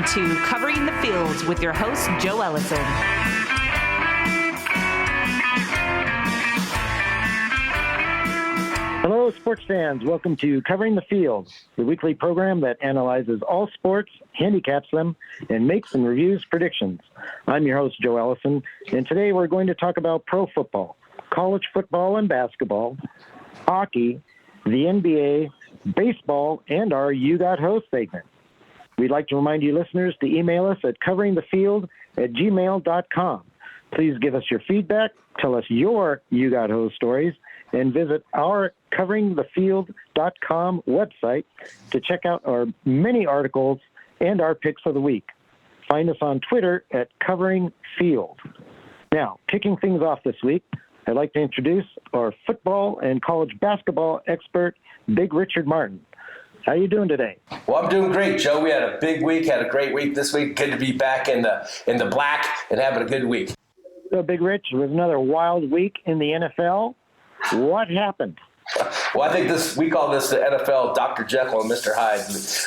Welcome to Covering the Field with your host, Joe Ellison. Hello, sports fans. Welcome to Covering the Field, the weekly program that analyzes all sports, handicaps them, and makes and reviews predictions. I'm your host, Joe Ellison, and today we're going to talk about pro football, college football and basketball, hockey, the NBA, baseball, and our You Got Host segment. We'd like to remind you listeners to email us at coveringthefield@gmail.com. Please give us your feedback, tell us your You Got Host stories, and visit our coveringthefield.com website to check out our many articles and our picks of the week. Find us on Twitter at coveringfield. Now, kicking things off this week, I'd like to introduce our football and college basketball expert, Big Richard Martin. How are you doing today? Well, I'm doing great, Joe. We had a big week, had a great week this week. Good to be back in the black and having a good week. So, Big Rich, it was another wild week in the NFL. What happened? Well, I think we call this the NFL Dr. Jekyll and Mr. Hyde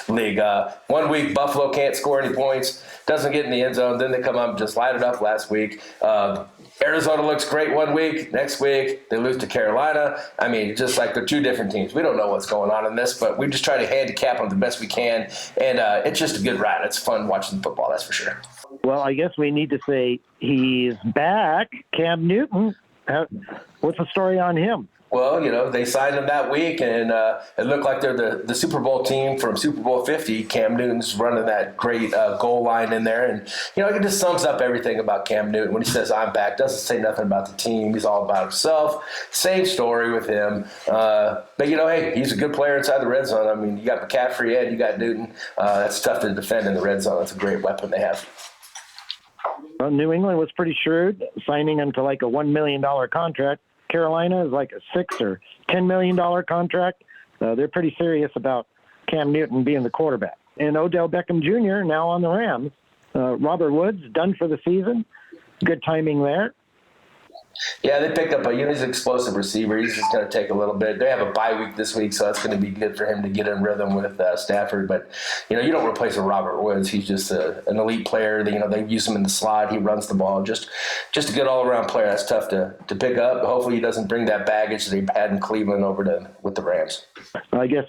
league. 1 week, Buffalo can't score any points, doesn't get in the end zone. Then they come up and just light it up last week. Arizona looks great 1 week. Next week, they lose to Carolina. I mean, just like they're two different teams. We don't know what's going on in this, but we just try to handicap them the best we can. And it's just a good ride. It's fun watching football, that's for sure. Well, I guess we need to say he's back. Cam Newton. What's the story on him? Well, you know, they signed him that week, and it looked like they're the Super Bowl team from Super Bowl 50. Cam Newton's running that great goal line in there. And, you know, it just sums up everything about Cam Newton. When he says, I'm back, doesn't say nothing about the team. He's all about himself. Same story with him. But, you know, hey, he's a good player inside the red zone. I mean, you got McCaffrey and you got Newton. That's tough to defend in the red zone. That's a great weapon they have. Well, New England was pretty shrewd, signing him to like a $1 million contract. Carolina is like a $6 or $10 million contract. They're pretty serious about Cam Newton being the quarterback. And Odell Beckham Jr. now on the Rams. Robert Woods done for the season. Good timing there. Yeah, they picked up he's an explosive receiver. He's just going to take a little bit. They have a bye week this week, so that's going to be good for him to get in rhythm with Stafford. But, you know, you don't replace a Robert Woods. He's just an elite player. They use him in the slot. He runs the ball. Just a good all-around player. That's tough to pick up. Hopefully he doesn't bring that baggage that he had in Cleveland over with the Rams. I guess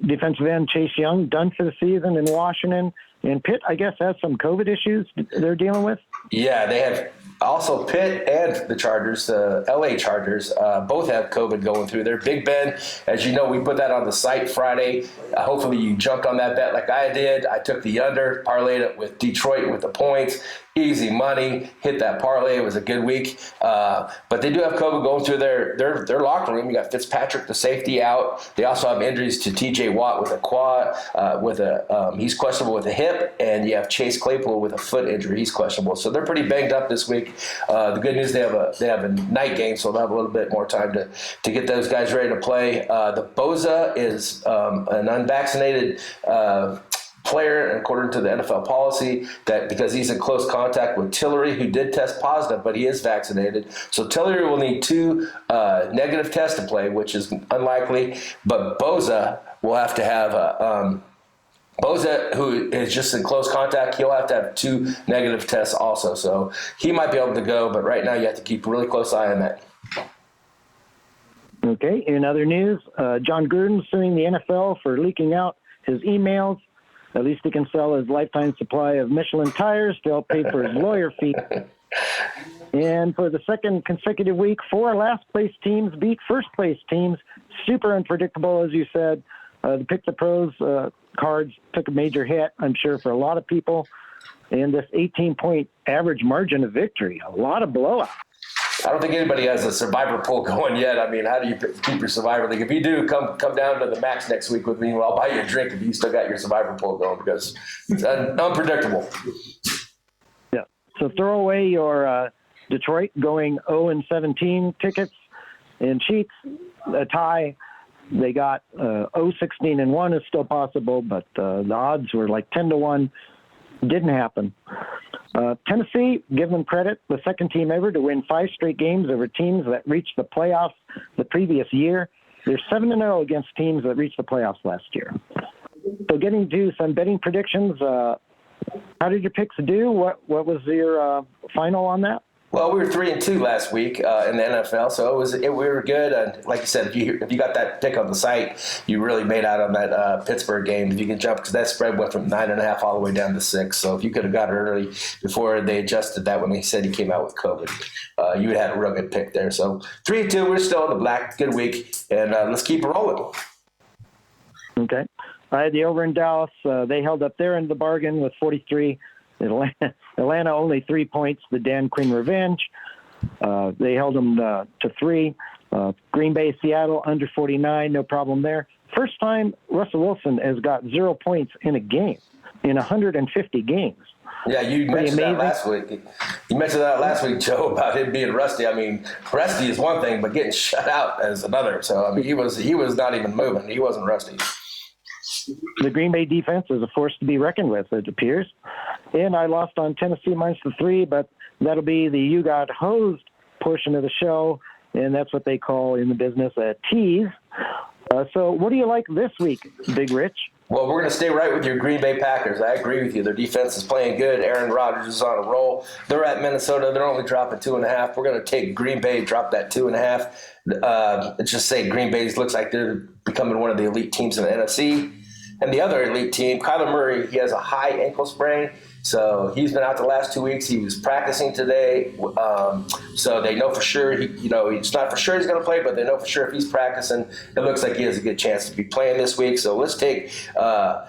defensive end Chase Young done for the season in Washington. And Pitt, I guess, has some COVID issues they're dealing with. Yeah, they have. Also, Pitt and the Chargers, the L.A. Chargers, both have COVID going through there. Big Ben, as you know, we put that on the site Friday. Hopefully you jumped on that bet like I did. I took the under, parlayed it with Detroit with the points. Easy money, hit that parlay. It was a good week. But they do have COVID going through their locker room. You got Fitzpatrick, the safety, out. They also have injuries to T.J. Watt with a quad, he's questionable with a hip, and you have Chase Claypool with a foot injury. He's questionable. So they're pretty banged up this week. The good news, they have a night game, so they'll have a little bit more time to get those guys ready to play. The Boza is an unvaccinated player, and according to the NFL policy, that because he's in close contact with Tillery, who did test positive, but he is vaccinated. So Tillery will need 2 negative tests to play, which is unlikely. But Boza will have to have Boza, who is just in close contact, he'll have to have 2 negative tests also. So he might be able to go, but right now you have to keep a really close eye on that. Okay, in other news, John Gruden suing the NFL for leaking out his emails. At least he can sell his lifetime supply of Michelin tires to help pay for his lawyer fee. And for the second consecutive week, 4 last-place teams beat first-place teams. Super unpredictable, as you said. The Pick the Pros cards took a major hit, I'm sure, for a lot of people. And this 18-point average margin of victory, a lot of blowout. I don't think anybody has a survivor pool going yet. I mean, how do you keep your survivor league? If you do, come down to the max next week with me. I'll buy you a drink if you still got your survivor pool going, because it's unpredictable. Yeah. So throw away your Detroit going 0-17 tickets and sheets. A tie. They got 0-16-1 is still possible, but the odds were like 10-1. Didn't happen. Tennessee, give them credit, the second team ever to win 5 straight games over teams that reached the playoffs the previous year. They're 7-0 against teams that reached the playoffs last year. So getting to some betting predictions, How did your picks do? What was your final on that? Well, we were 3-2 last week in the NFL, so we were good. And like you said, if you got that pick on the site, you really made out on that Pittsburgh game. If you can jump, because that spread went from 9.5 all the way down to 6. So if you could have got it early before they adjusted that when they said he came out with COVID, you would have had a real good pick there. So 3-2, we're still in the black. Good week, and let's keep rolling. Okay. I had the over in Dallas. They held up their end of the bargain with 43. Atlanta only 3 points, the Dan Quinn revenge. They held them to 3. Green Bay, Seattle, under 49, no problem there. First time Russell Wilson has got 0 points in a game in 150 games. Yeah, you mentioned that last week. You mentioned that last week, Joe, about him being rusty. I mean, rusty is one thing, but getting shut out is another. So, I mean, he was not even moving. He wasn't rusty. The Green Bay defense is a force to be reckoned with, it appears. And I lost on Tennessee minus the 3, but that'll be the you got hosed portion of the show, and that's what they call in the business a tease. So what do you like this week, Big Rich? Well, we're going to stay right with your Green Bay Packers. I agree with you. Their defense is playing good. Aaron Rodgers is on a roll. They're at Minnesota. They're only dropping 2.5. We're going to take Green Bay, drop that 2.5. Let's just say Green Bay looks like they're becoming one of the elite teams in the NFC. And the other elite team, Kyler Murray, he has a high ankle sprain. So he's been out the last 2 weeks. He was practicing today. So they know for sure, it's not for sure he's going to play, but they know for sure if he's practicing, it looks like he has a good chance to be playing this week. So let's take the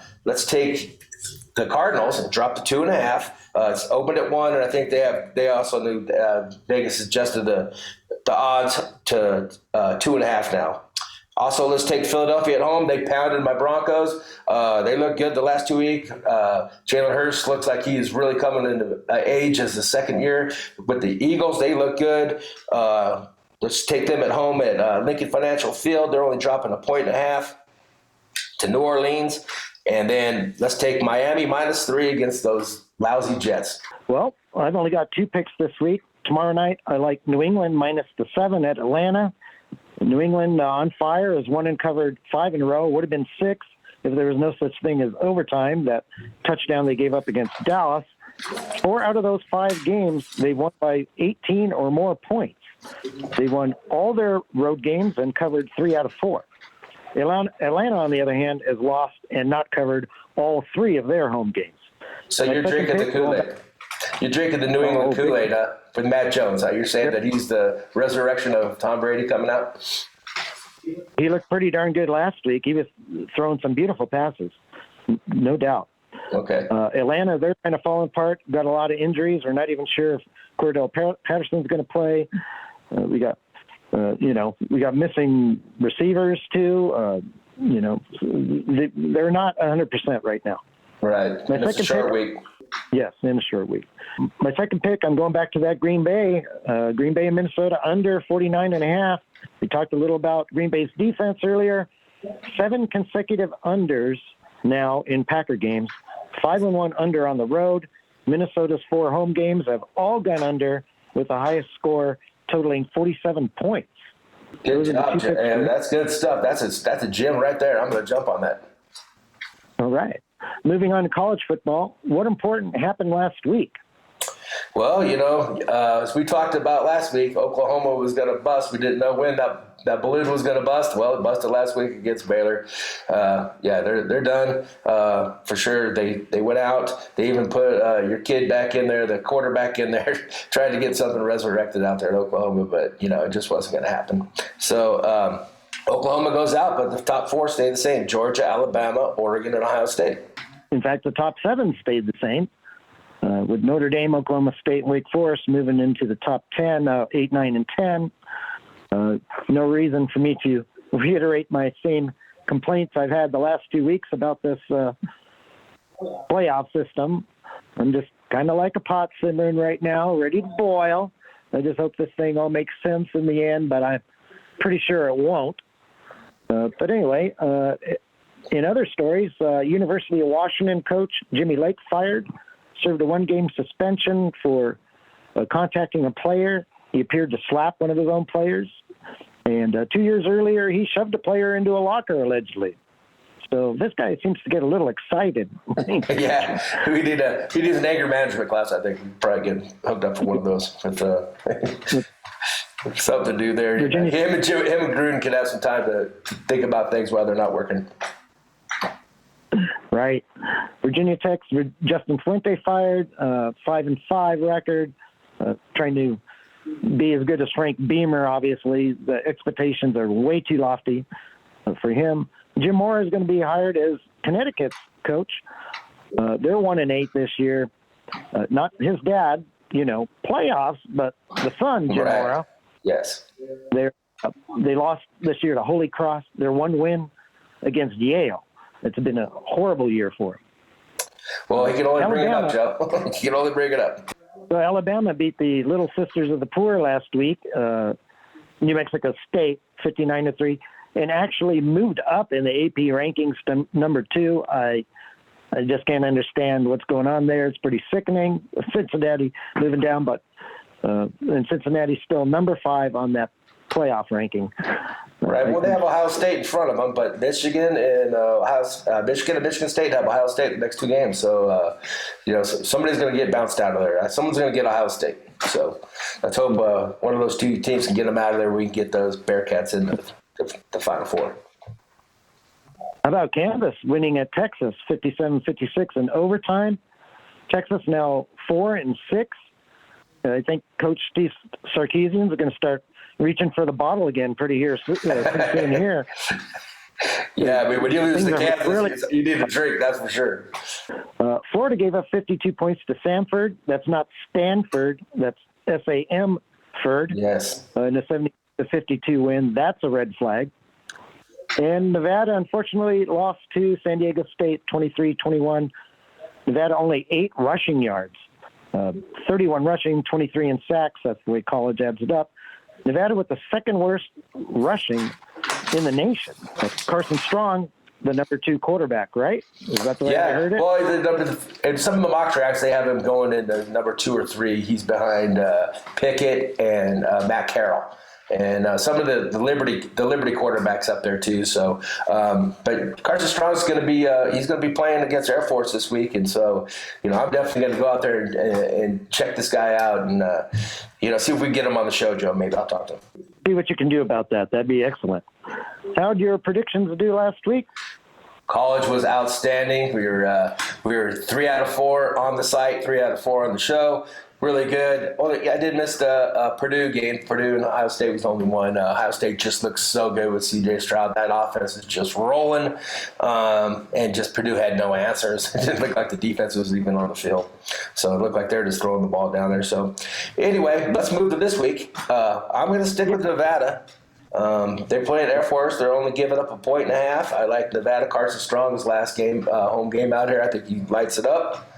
Cardinals and drop the 2.5. It's opened at 1, and I think they also knew Vegas adjusted the odds to 2.5 now. Also, let's take Philadelphia at home. They pounded my Broncos. They look good the last 2 weeks. Jalen Hurts looks like he's really coming into age as the second year. With the Eagles, they look good. Let's take them at home at Lincoln Financial Field. They're only dropping 1.5 to New Orleans. And then let's take Miami minus 3 against those lousy Jets. Well, I've only got 2 picks this week. Tomorrow night, I like New England minus the 7 at Atlanta. New England on fire has won and covered 5 in a row. Would have been 6 if there was no such thing as overtime, that touchdown they gave up against Dallas. 4 out of those 5 games, they won by 18 or more points. They won all their road games and covered 3 out of 4. Atlanta, on the other hand, has lost and not covered all 3 of their home games. So you're drinking the Kool-Aid. You're drinking the New England Kool-Aid with Matt Jones. You're saying that he's the resurrection of Tom Brady coming out? He looked pretty darn good last week. He was throwing some beautiful passes, no doubt. Okay. Atlanta, they're kind of falling apart. Got a lot of injuries. We're not even sure if Cordell Patterson's going to play. We got missing receivers too. They're not 100% right now. Right. It's a short week. Yes, in a short week. My second pick, I'm going back to that Green Bay and Minnesota under 49.5. We talked a little about Green Bay's defense earlier. 7 consecutive unders now in Packer games. 5-1 under on the road. Minnesota's 4 home games have all gone under with the highest score totaling 47 points. Good job, Jim. That's good stuff. That's a gem right there. I'm going to jump on that. All right. Moving on to college football, what important happened last week? Well, as we talked about last week, Oklahoma was going to bust. We didn't know when that balloon was going to bust. Well, it busted last week against Baylor. They're done for sure. They went out. They even put your kid back in there, the quarterback in there, trying to get something resurrected out there in Oklahoma, but it just wasn't going to happen. So Oklahoma goes out, but the top 4 stay the same: Georgia, Alabama, Oregon, and Ohio State. In fact, the top 7 stayed the same, with Notre Dame, Oklahoma State, and Wake Forest moving into the top 10, 8, 9, and 10. No reason for me to reiterate my same complaints I've had the last 2 weeks about this playoff system. I'm just kind of like a pot simmering right now, ready to boil. I just hope this thing all makes sense in the end, but I'm pretty sure it won't. But anyway, in other stories, University of Washington coach Jimmy Lake fired, served a 1-game suspension for contacting a player. He appeared to slap one of his own players. And 2 years earlier, he shoved a player into a locker, allegedly. So this guy seems to get a little excited. Yeah, he needs an anger management class. I think we'd probably get hooked up for one of those. With, something to do there. Him and Gruden can have some time to think about things while they're not working. Right. Virginia Tech's Justin Fuente fired, 5-5 record, trying to be as good as Frank Beamer. Obviously, the expectations are way too lofty for him. Jim Mora is going to be hired as Connecticut's coach. They're 1-8 this year. Not his dad, playoffs, but the son, Jim Mora. Yes. They lost this year to Holy Cross. Their one win against Yale. It's been a horrible year for him. Well, he can only bring it up, Joe. He can only bring it up. So Alabama beat the Little Sisters of the Poor last week, New Mexico State, 59-3, and actually moved up in the AP rankings to number 2. I just can't understand what's going on there. It's pretty sickening. Cincinnati moving down, but and Cincinnati's still number 5 on that playoff ranking. Right. Well, they have Ohio State in front of them, but Michigan and Michigan State have Ohio State the next 2 games. So, somebody's going to get bounced out of there. Someone's going to get Ohio State. So let's hope one of those 2 teams can get them out of there. We can get those Bearcats into the Final Four. How about Kansas winning at Texas 57-56 in overtime? Texas now 4-6. I think Coach Steve Sarkisian is going to start reaching for the bottle again pretty soon here. Yeah, I mean, when you lose to Kansas, you need a drink, that's for sure. Florida gave up 52 points to Samford. That's not Stanford. That's Samford. Yes. In a 70-52 win. That's a red flag. And Nevada, unfortunately, lost to San Diego State 23-21. Nevada only 8 rushing yards. 31 rushing, 23 in sacks. That's the way college adds it up. Nevada with the second worst rushing in the nation. That's Carson Strong, the number 2 quarterback, right? Is that the way I heard it? Well, in some of the mock tracks, they have him going in the number 2 or 3. He's behind Pickett and Matt Carroll. And some of the Liberty quarterbacks up there too. So, but Carson Strong's going to be he's going to be playing against Air Force this week, and so I'm definitely going to go out there and check this guy out and see if we can get him on the show, Joe. Maybe I'll talk to him. See what you can do about that. That'd be excellent. How'd your predictions do last week? College was outstanding. We were 3 out of 4 on the site, 3 out of 4 on the show. Really good. Well, I did miss the Purdue game. Purdue and Ohio State was only one. Ohio State just looks so good with C.J. Stroud. That offense is just rolling, and just Purdue had no answers. It didn't look like the defense was even on the field. So it looked like they're just throwing the ball down there. So anyway, let's move to this week. I'm going to stick with Nevada. They're playing Air Force. They're only giving up 1.5 points. I like Nevada. Carson Strong's last game, home game out here. I think he lights it up.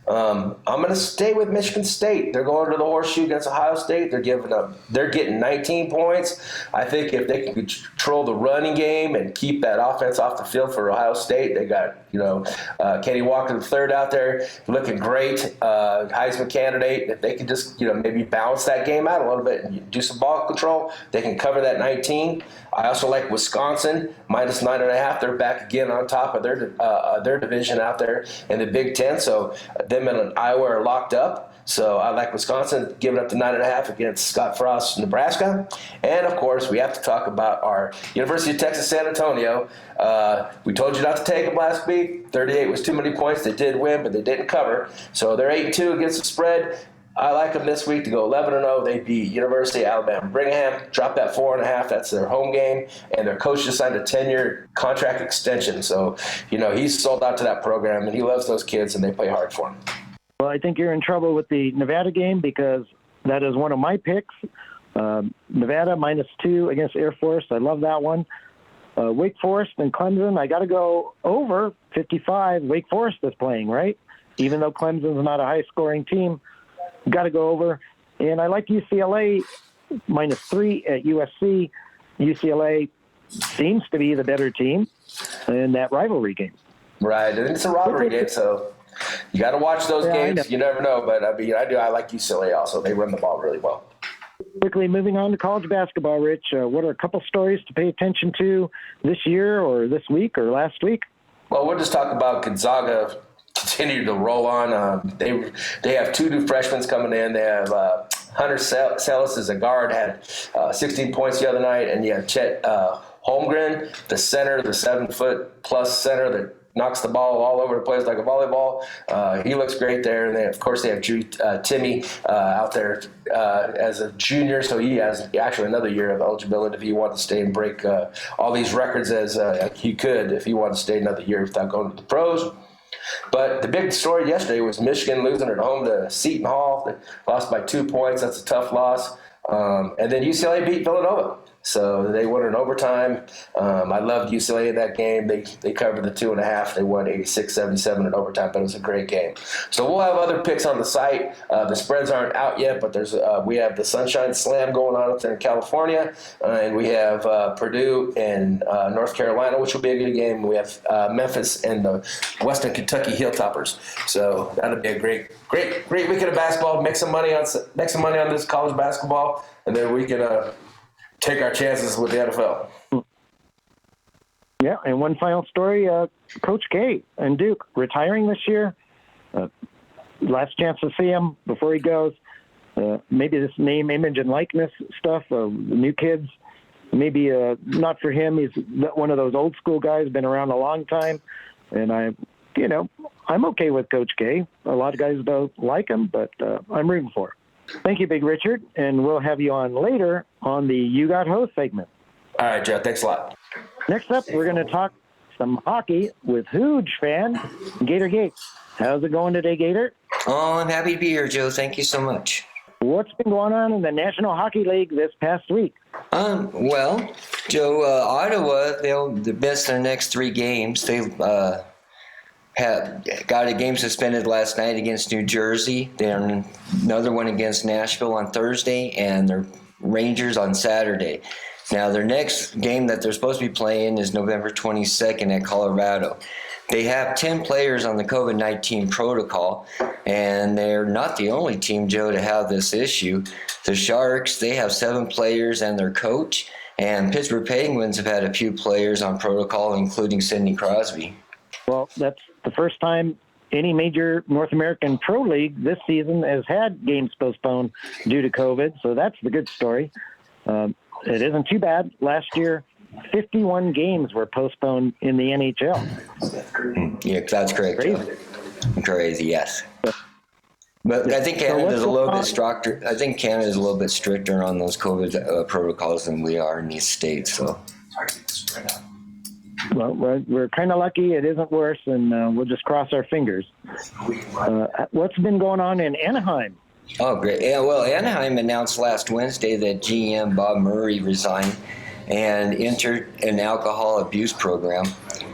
I'm going to stay with Michigan State. They're going to the horseshoe against Ohio State. They're getting 19 points. I think if they can control the running game and keep that offense off the field for Ohio State, they got Kenny Walker III out there looking great, Heisman candidate. If they can just maybe balance that game out a little bit and do some ball control, they can cover that 19. I also like Wisconsin minus 9.5. They're back again on top of their division out there in the Big Ten. So them and Iowa are locked up. So I like Wisconsin giving up the 9.5 against Scott Frost, Nebraska. And, of course, we have to talk about our University of Texas San Antonio. We told you not to take them last week. 38 was too many points. They did win, but they didn't cover. So they're 8-2 against the spread. I like them this week to go 11-0. They beat University of Alabama Birmingham, drop that 4.5. That's their home game, and their coach just signed a 10-year contract extension. So, he's sold out to that program, and he loves those kids, and they play hard for him. Well, I think you're in trouble with the Nevada game because that is one of my picks. Nevada -2 against Air Force. I love that one. Wake Forest and Clemson. I got to go over 55. Wake Forest is playing, right? Even though Clemson's not a high-scoring team. Got to go over. And I like UCLA -3 at USC. UCLA seems to be the better team in that rivalry game. Right, and it's a rivalry game, so you got to watch those games. You never know, but I like UCLA also. They run the ball really well. Quickly moving on to college basketball, Rich. What are a couple stories to pay attention to this year or this week or last week? Well, we'll just talk about Gonzaga continue to roll on. They have two new freshmen coming in. They have Hunter Sellis as a guard, had 16 points the other night, and you have Chet Holmgren, the center, the 7-foot-plus center that knocks the ball all over the place like a volleyball. He looks great there. And then, of course, they have Drew Timmy out there as a junior, so he has actually another year of eligibility if he wanted to stay and break all these records as he could if he wanted to stay another year without going to the pros. But the big story yesterday was Michigan losing at home to Seton Hall. They lost by 2 points. That's a tough loss. And then UCLA beat Villanova. So they won in overtime. I loved UCLA in that game. They covered the 2.5. They won 86-77 in overtime, but it was a great game. So we'll have other picks on the site. The spreads aren't out yet, but we have the Sunshine Slam going on up there in California, and we have Purdue and North Carolina, which will be a good game. We have Memphis and the Western Kentucky Hilltoppers. So that'll be a great weekend of basketball. Make some money on this college basketball, and then we can take our chances with the NFL. Yeah, and one final story, Coach K and Duke retiring this year. Last chance to see him before he goes. Maybe this name, image, and likeness stuff, the new kids, maybe not for him. He's one of those old school guys, been around a long time. And I'm okay with Coach K. A lot of guys don't like him, but I'm rooting for him. Thank you, Big Richard, and we'll have you on later on the You Got Host segment. All right, Joe. Thanks a lot. Next up, we're going to talk some hockey with huge fan, Gator Gates. How's it going today, Gator? Oh, I'm happy to be here, Joe. Thank you so much. What's been going on in the National Hockey League this past week? Well, Joe, Ottawa, they'll miss their next 3 games. They got a game suspended last night against New Jersey. Then another one against Nashville on Thursday, and their Rangers on Saturday. Now, their next game that they're supposed to be playing is November 22nd at Colorado. They have 10 players on the COVID-19 protocol, and they're not the only team, Joe, to have this issue. The Sharks, they have 7 players and their coach, and Pittsburgh Penguins have had a few players on protocol, including Sidney Crosby. Well, that's the first time any major North American pro league this season has had games postponed due to COVID, so that's the good story. It isn't too bad. Last year, 51 games were postponed in the NHL. Yeah, that's correct. Crazy, yes. But I think Canada's a little bit stricter. I think Canada's a little bit stricter on those COVID protocols than we are in these states. So. Well, we're kind of lucky it isn't worse, and we'll just cross our fingers. What's been going on in Anaheim? Oh, great. Yeah, well, Anaheim announced last Wednesday that GM Bob Murray resigned and entered an alcohol abuse program.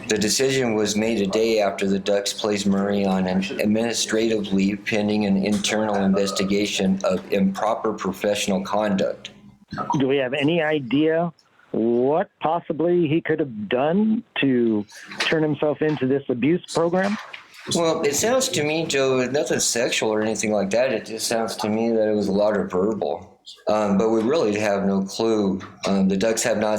The decision was made a day after the Ducks placed Murray on an administrative leave pending an internal investigation of improper professional conduct. Do we have any idea what possibly he could have done to turn himself into this abuse program? Well, it sounds to me, Joe, nothing sexual or anything like that. It just sounds to me that it was a lot of verbal. But we really have no clue. The Ducks have not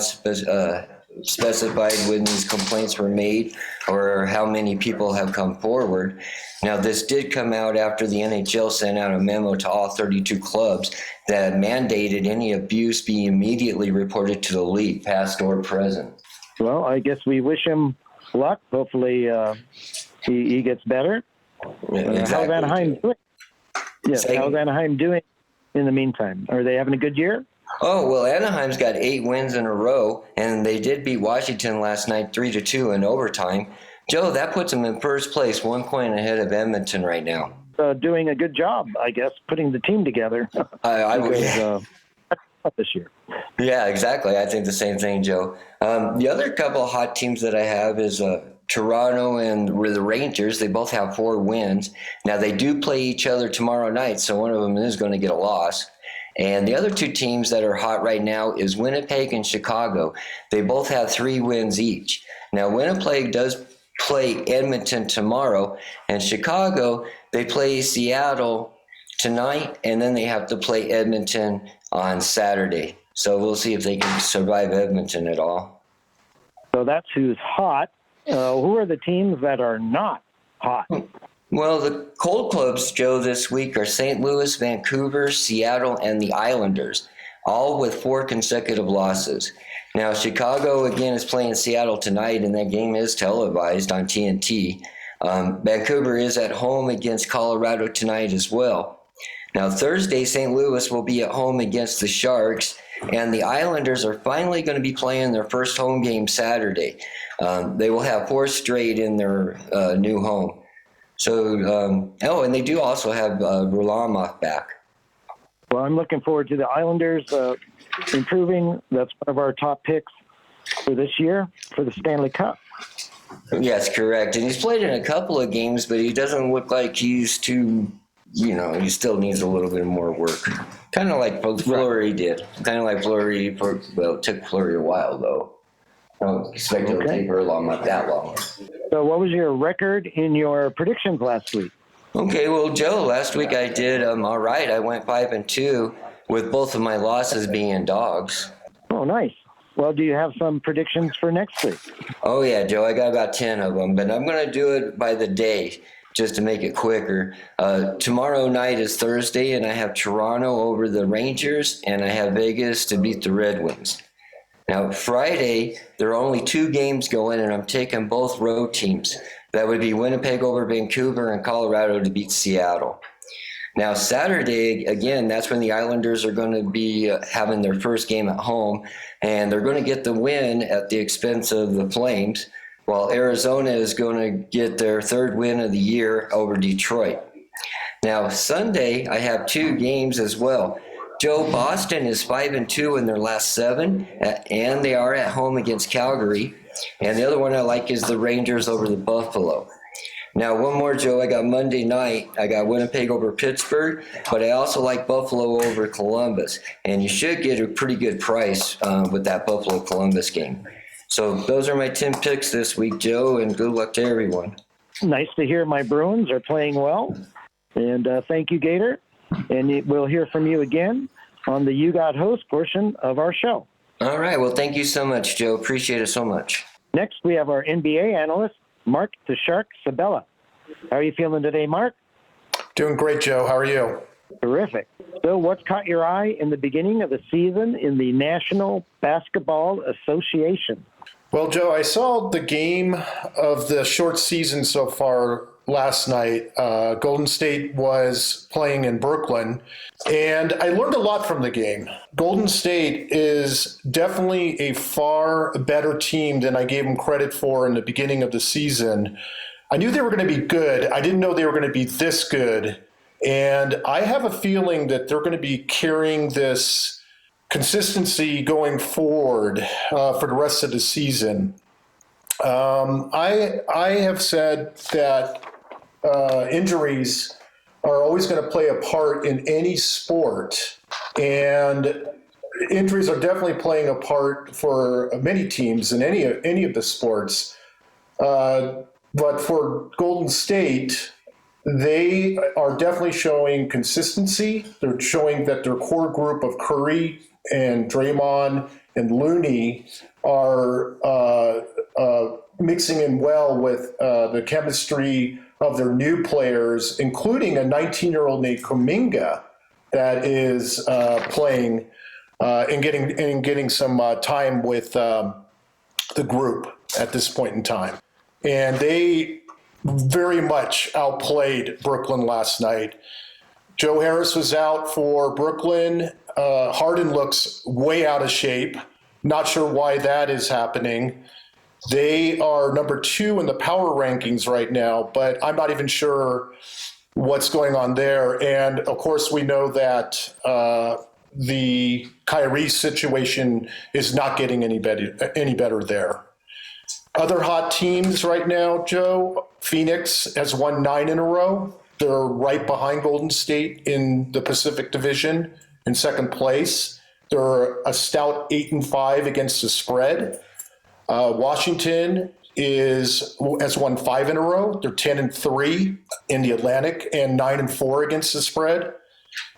specified when these complaints were made or how many people have come forward. Now, this did come out after the NHL sent out a memo to all 32 clubs that mandated any abuse be immediately reported to the league, past or present. Well, I guess we wish him luck. Hopefully he gets better. Exactly. How's Anaheim doing? Yes, how's Anaheim doing in the meantime? Are they having a good year? Oh, well, Anaheim's got 8 wins in a row, and they did beat Washington last night 3-2 in overtime. Joe, that puts them in first place, 1 point ahead of Edmonton right now. Doing a good job, I guess, putting the team together. I would. This year. Yeah, exactly. I think the same thing, Joe. The other couple of hot teams that I have is Toronto and the Rangers. They both have 4 wins. Now, they do play each other tomorrow night, so one of them is going to get a loss. And the other 2 teams that are hot right now is Winnipeg and Chicago. They both have 3 wins each. Now, Winnipeg does play Edmonton tomorrow, and Chicago, they play Seattle tonight, and then they have to play Edmonton on Saturday. So we'll see if they can survive Edmonton at all. So that's who's hot. Who are the teams that are not hot? Well, the cold clubs, Joe, this week are St. Louis, Vancouver, Seattle, and the Islanders, all with 4 consecutive losses. Now, Chicago, again, is playing Seattle tonight, and that game is televised on TNT. Vancouver is at home against Colorado tonight as well. Now, Thursday, St. Louis will be at home against the Sharks, and the Islanders are finally going to be playing their first home game Saturday. They will have 4 straight in their new home. So, and they do also have Varlamov back. Well, I'm looking forward to the Islanders improving. That's one of our top picks for this year for the Stanley Cup. Yes, correct. And he's played in a couple of games, but he doesn't look like he's too, he still needs a little bit more work. Kind of like Fleury did. Kind of like Fleury, it took Fleury a while, though. I don't expect it to take her not that long. So what was your record in your predictions last week? Okay, well, Joe, last week I did all right. I went 5-2 with both of my losses being dogs. Oh, nice. Well, do you have some predictions for next week? Oh, yeah, Joe, I got about 10 of them, but I'm going to do it by the day just to make it quicker. Tomorrow night is Thursday, and I have Toronto over the Rangers, and I have Vegas to beat the Red Wings. Now, Friday, there are only 2 games going, and I'm taking both road teams. That would be Winnipeg over Vancouver and Colorado to beat Seattle. Now, Saturday, again, that's when the Islanders are going to be having their first game at home, and they're going to get the win at the expense of the Flames, while Arizona is going to get their 3rd win of the year over Detroit. Now, Sunday, I have 2 games as well. Joe, Boston is 5-2 in their last 7, and they are at home against Calgary. And the other one I like is the Rangers over the Buffalo. Now, one more, Joe. I got Monday night. I got Winnipeg over Pittsburgh, but I also like Buffalo over Columbus. And you should get a pretty good price with that Buffalo-Columbus game. So those are my 10 picks this week, Joe, and good luck to everyone. Nice to hear my Bruins are playing well. And thank you, Gator. And we'll hear from you again on the You Got Host portion of our show. All right. Well, thank you so much, Joe. Appreciate it so much. Next, we have our NBA analyst, Marc the Shark Sabella. How are you feeling today, Marc? Doing great, Joe. How are you? Terrific. So what's caught your eye in the beginning of the season in the National Basketball Association? Well, Joe, I saw the game of the short season so far last night. Golden State was playing in Brooklyn, and I learned a lot from the game. Golden State is definitely a far better team than I gave them credit for in the beginning of the season. I knew they were going to be good. I didn't know they were going to be this good. And I have a feeling that they're going to be carrying this consistency going forward for the rest of the season. I have said that injuries are always going to play a part in any sport, and injuries are definitely playing a part for many teams in any of the sports. But for Golden State, they are definitely showing consistency. They're showing that their core group of Curry and Draymond and Looney are mixing in well with the chemistry of their new players, including a 19-year-old named Kuminga that is playing and getting some time with the group at this point in time. And they very much outplayed Brooklyn last night. Joe Harris was out for Brooklyn. Harden looks way out of shape. Not sure why that is happening. They are number 2 in the power rankings right now, but I'm not even sure what's going on there. And of course, we know that the Kyrie situation is not getting any better there. Other hot teams right now, Joe, Phoenix has won 9 in a row. They're right behind Golden State in the Pacific Division in second place. They're a stout 8-5 against the spread. Washington has won 5 in a row. They're 10-3 in the Atlantic and 9-4 against the spread.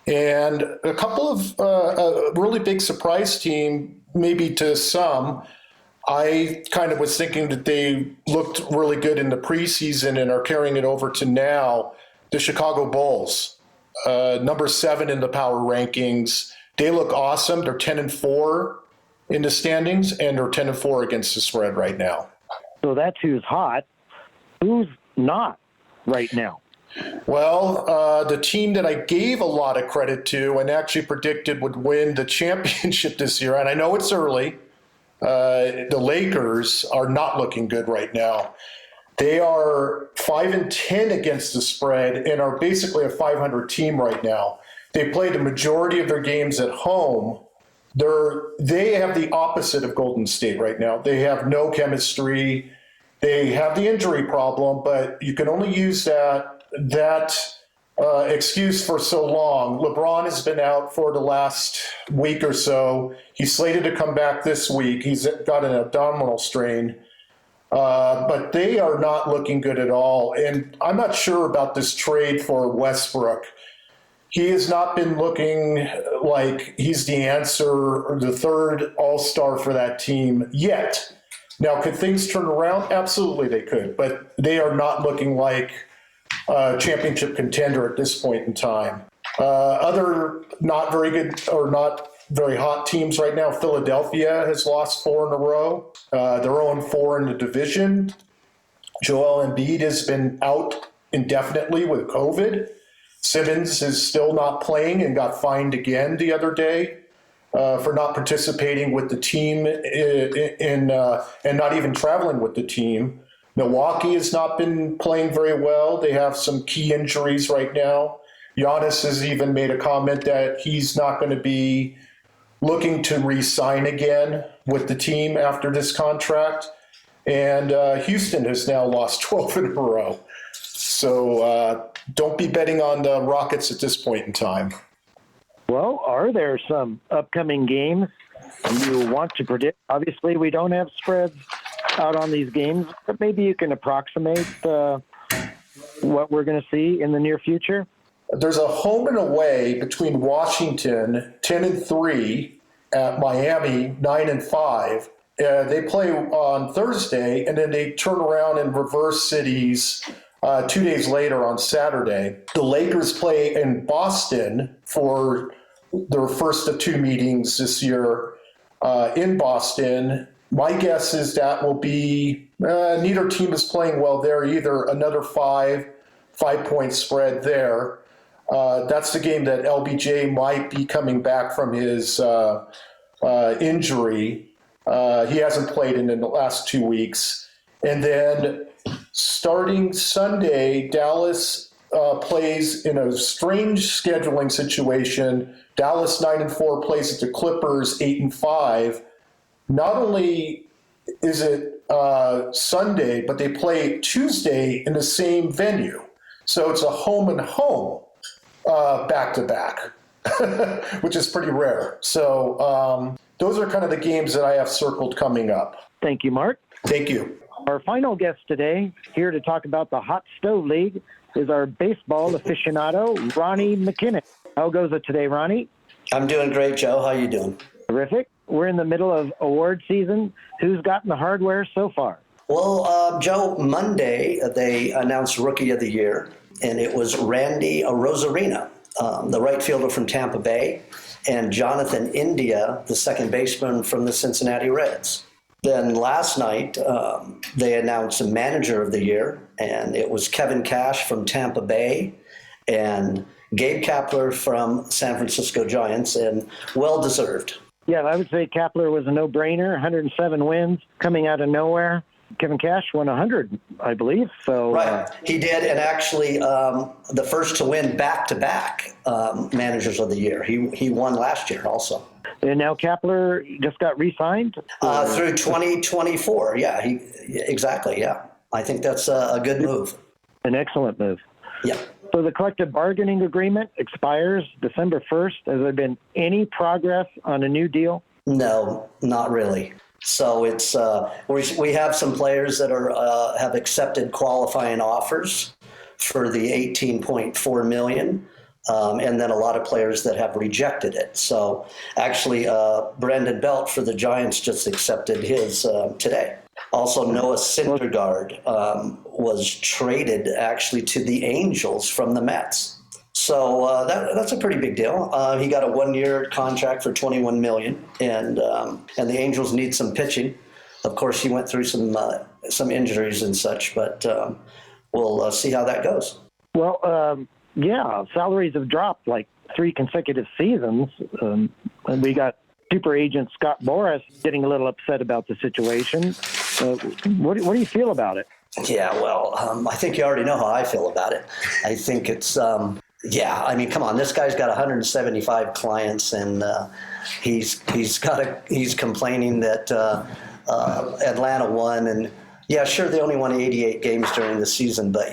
And a couple of a really big surprise team, maybe to some. I kind of was thinking that they looked really good in the preseason and are carrying it over to now. The Chicago Bulls, number 7 in the power rankings. They look awesome. They're 10-4 in the standings, and they're 10-4 against the spread right now. So that's who's hot. Who's not right now? Well, the team that I gave a lot of credit to and actually predicted would win the championship this year, and I know it's early, the Lakers are not looking good right now. They are 5-10 against the spread and are basically a 500 team right now. They play the majority of their games at home. They have the opposite of Golden State right now. They have no chemistry. They have the injury problem, but you can only use that excuse for so long. LeBron has been out for the last week or so. He's slated to come back this week. He's got an abdominal strain. But they are not looking good at all. And I'm not sure about this trade for Westbrook. He has not been looking like he's the answer or the third all-star for that team yet. Now, could things turn around? Absolutely they could. But they are not looking like a championship contender at this point in time. Other not very good or not very hot teams right now, Philadelphia has lost 4 in a row. They're 0-4 in the division. Joel Embiid has been out indefinitely with COVID. Simmons is still not playing and got fined again the other day for not participating with the team and not even traveling with the team. Milwaukee has not been playing very well. They have some key injuries right now. Giannis has even made a comment that he's not going to be looking to re-sign again with the team after this contract. And Houston has now lost 12 in a row. So don't be betting on the Rockets at this point in time. Well, are there some upcoming games you want to predict? Obviously, we don't have spreads out on these games, but maybe you can approximate what we're going to see in the near future. There's a home and away between Washington, 10-3, at Miami, 9-5. They play on Thursday, and then they turn around and reverse cities 2 days later on Saturday. The Lakers play in Boston for their first of 2 meetings this year in Boston. My guess is that will be neither team is playing well there either. Another 5-point spread there. That's the game that LBJ might be coming back from his injury. He hasn't played in the last 2 weeks. And then starting Sunday, Dallas plays in a strange scheduling situation. Dallas 9-4 plays at the Clippers 8-5. Not only is it Sunday, but they play Tuesday in the same venue. So it's a home and home back-to-back, which is pretty rare. So those are kind of the games that I have circled coming up. Thank you, Marc. Thank you. Our final guest today, here to talk about the Hot Stove League, is our baseball aficionado, Ronnie McKinnon. How goes it today, Ronnie? I'm doing great, Joe. How you doing? Terrific. We're in the middle of award season. Who's gotten the hardware so far? Well, Joe, Monday they announced Rookie of the Year, and it was Randy Rosarina, the right fielder from Tampa Bay, and Jonathan India, the second baseman from the Cincinnati Reds. Then last night, they announced a Manager of the Year, and it was Kevin Cash from Tampa Bay and Gabe Kapler from San Francisco Giants, and well-deserved. Yeah, I would say Kapler was a no-brainer, 107 wins coming out of nowhere. Kevin Cash won 100, I believe. So right, he did, and actually the first to win back-to-back Managers of the Year. He won last year also. And now Kapler just got re-signed? Through 2024, yeah, exactly, yeah. I think that's a good move. An excellent move. Yeah. So the collective bargaining agreement expires December 1st. Has there been any progress on a new deal? No, not really. So it's we have some players that are have accepted qualifying offers for the $18.4 million. and then a lot of players that have rejected it. So actually, Brandon Belt for the Giants just accepted his today. Also, Noah Syndergaard was traded actually to the Angels from the Mets. So that's a pretty big deal. He got a 1-year contract for $21 million, and the Angels need some pitching. Of course, he went through some injuries and such, but we'll see how that goes. Well, yeah, salaries have dropped like 3 consecutive seasons, and we got super agent Scott Boras getting a little upset about the situation. What do you feel about it? Yeah, well, I think you already know how I feel about it. I think it's, I mean, come on, this guy's got 175 clients, and he's complaining that Atlanta won, and yeah, sure, they only won 88 games during the season, but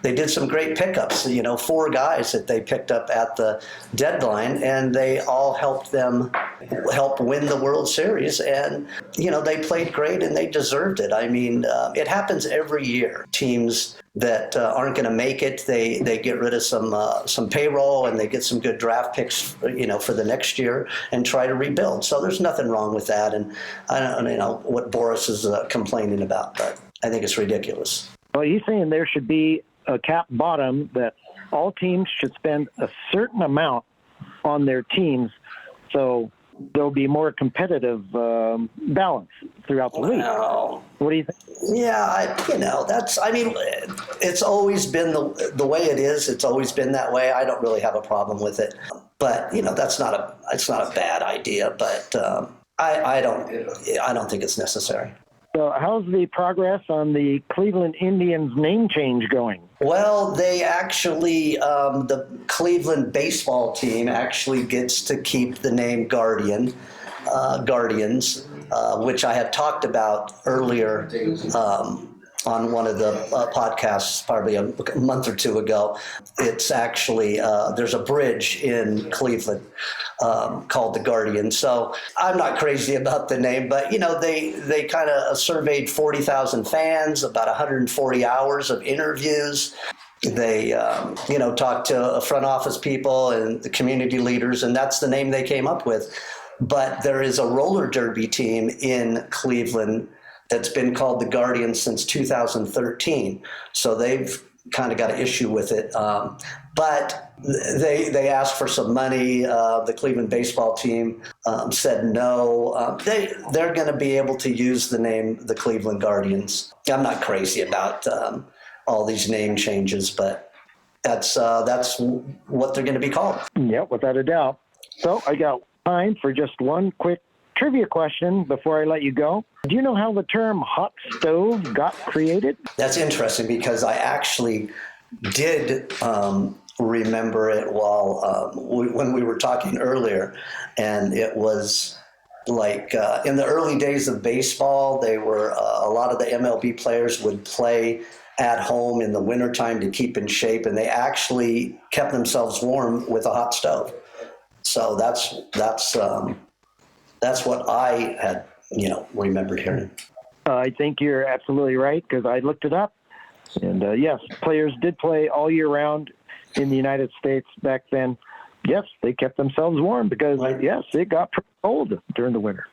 they did some great pickups, 4 guys that they picked up at the deadline, and they all helped win the World Series. And, they played great and they deserved it. I mean, it happens every year. Teams that aren't going to make it, they get rid of some payroll, and they get some good draft picks, for the next year, and try to rebuild. So there's nothing wrong with that. And I don't know what Boris is complaining about, but I think it's ridiculous. Well, he's saying there should be a cap bottom, that all teams should spend a certain amount on their teams, so there'll be more competitive balance throughout the league. What do you think? Yeah, it's always been the way it is. It's always been that way. I don't really have a problem with it, but it's not a bad idea. But I don't think it's necessary. So how's the progress on the Cleveland Indians name change going? Well, they actually, the Cleveland baseball team actually gets to keep the name Guardians, which I had talked about earlier on one of the podcasts probably a month or 2 ago. It's actually, there's a bridge in Cleveland called the Guardian. So I'm not crazy about the name, but, they kind of surveyed 40,000 fans, about 140 hours of interviews. They, talked to front office people and the community leaders, and that's the name they came up with. But there is a roller derby team in Cleveland that's been called the Guardian since 2013. So they've kind of got an issue with it. But they asked for some money. The Cleveland baseball team said no. They're going to be able to use the name the Cleveland Guardians. I'm not crazy about all these name changes, but that's what they're going to be called. Yeah, without a doubt. So I got time for just one quick trivia question before I let you go. Do you know how the term hot stove got created? That's interesting, because I actually did remember it while when we were talking earlier, and it was like in the early days of baseball, they were a lot of the MLB players would play at home in the wintertime to keep in shape, and they actually kept themselves warm with a hot stove. So that's what I had, remembered hearing. I think you're absolutely right, because I looked it up. And yes, players did play all year round in the United States back then. Yes, they kept themselves warm because, yes, it got pretty cold during the winter.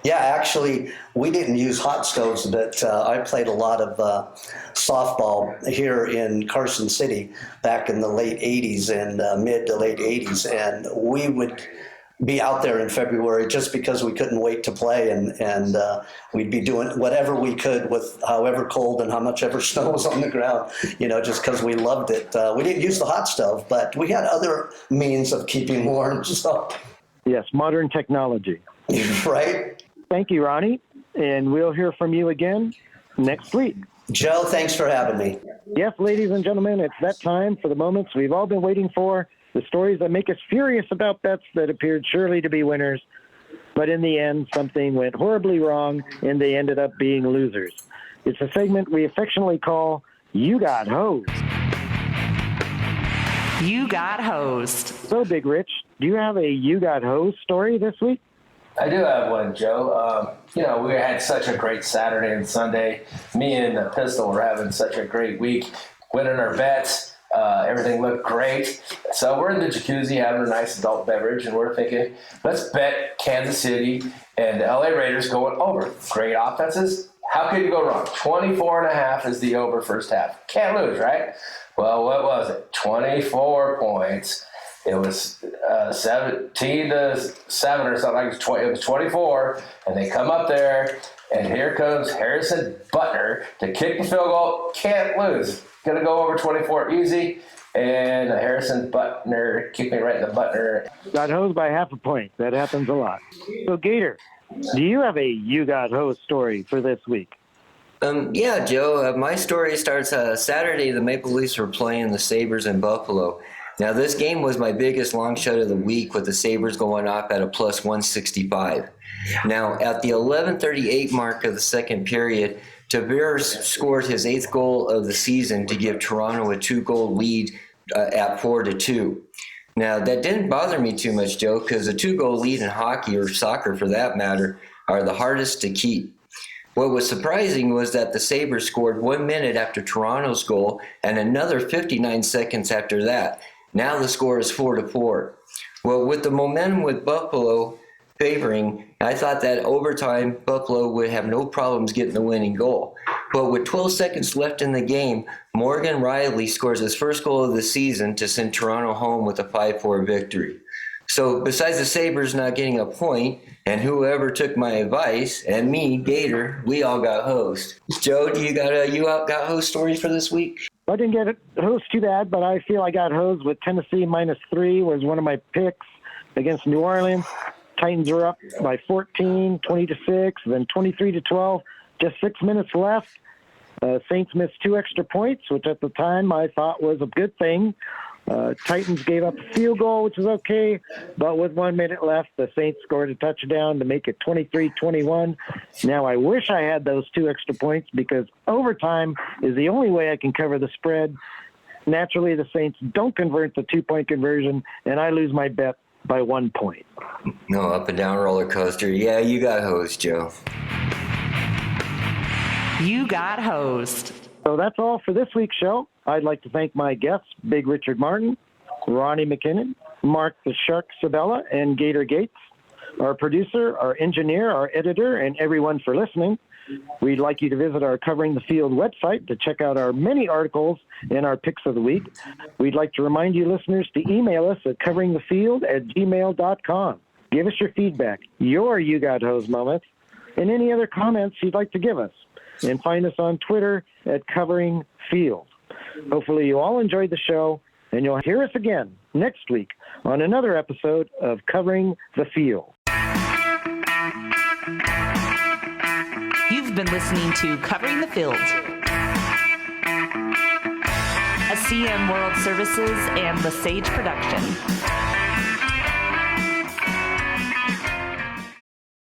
Yeah, actually, we didn't use hot stoves, but I played a lot of softball here in Carson City back in the late 80s and mid to late 80s. And we would be out there in February just because we couldn't wait to play. And we'd be doing whatever we could with however cold and how much ever snow was on the ground, just because we loved it. We didn't use the hot stove, but we had other means of keeping warm. So. Yes, modern technology. Right? Thank you, Ronnie, and we'll hear from you again next week. Joe, thanks for having me. Yes, ladies and gentlemen, it's that time for the moments we've all been waiting for, the stories that make us furious about bets that appeared surely to be winners, but in the end, something went horribly wrong, and they ended up being losers. It's a segment we affectionately call You Got Hosed. You Got Hosed. So, Big Rich, do you have a You Got Hosed story this week? I do have one, Joe. We had such a great Saturday and Sunday. Me and the Pistol were having such a great week, winning our bets. Everything looked great. So we're in the jacuzzi having a nice adult beverage, and we're thinking, let's bet Kansas City and the LA Raiders going over. Great offenses. How could you go wrong? 24.5 is the over first half. Can't lose, right? Well, what was it? 24 points. It was 17-7 or something. It was 24, and they come up there, and here comes Harrison Butler to kick the field goal. Can't lose. Gonna go over 24 easy, and Harrison Butler kicked me right in the Butler. Got hosed by half a point. That happens a lot. So, Gator, do you have a you got hosed story for this week? Yeah, Joe. My story starts Saturday. The Maple Leafs were playing the Sabres in Buffalo. Now, this game was my biggest long shot of the week, with the Sabres going off at a plus 165. Now, at the 11:38 mark of the second period, Tavares scored his 8th goal of the season to give Toronto a 2-goal lead at 4-2. Now, that didn't bother me too much, Joe, because a 2-goal lead in hockey, or soccer for that matter, are the hardest to keep. What was surprising was that the Sabres scored 1 minute after Toronto's goal and another 59 seconds after that. Now the score is 4-4. Well, with the momentum with Buffalo favoring, I thought that overtime Buffalo would have no problems getting the winning goal. But with 12 seconds left in the game, Morgan Riley scores his first goal of the season to send Toronto home with a 5-4 victory. So besides the Sabres not getting a point, and whoever took my advice, and me, Gator, we all got hosed. Joe, do you got got host stories for this week? I didn't get it hosed too bad, but I feel I got hosed with Tennessee -3 was one of my picks against New Orleans. Titans were up by 14, 20-6, then 23-12. Just 6 minutes left. Saints missed 2 extra points, which at the time I thought was a good thing. Titans gave up a field goal, which was okay, but with 1 minute left, the Saints scored a touchdown to make it 23-21. Now, I wish I had those 2 extra points, because overtime is the only way I can cover the spread. Naturally, the Saints don't convert the 2-point conversion, and I lose my bet by 1 point. No, up and down roller coaster. Yeah, you got hosed, Joe. You got hosed. So that's all for this week's show. I'd like to thank my guests, Big Richard Martin, Ronnie McKinnon, Marc the Shark Sabella, and Gator Gates, our producer, our engineer, our editor, and everyone for listening. We'd like you to visit our Covering the Field website to check out our many articles and our picks of the week. We'd like to remind you listeners to email us at coveringthefield@gmail.com. Give us your feedback, your You Got Hosed moments, and any other comments you'd like to give us. And find us on Twitter at Covering Field. Hopefully you all enjoyed the show, and you'll hear us again next week on another episode of Covering the Field. You've been listening to Covering the Field, a CM World Services and the Sage production.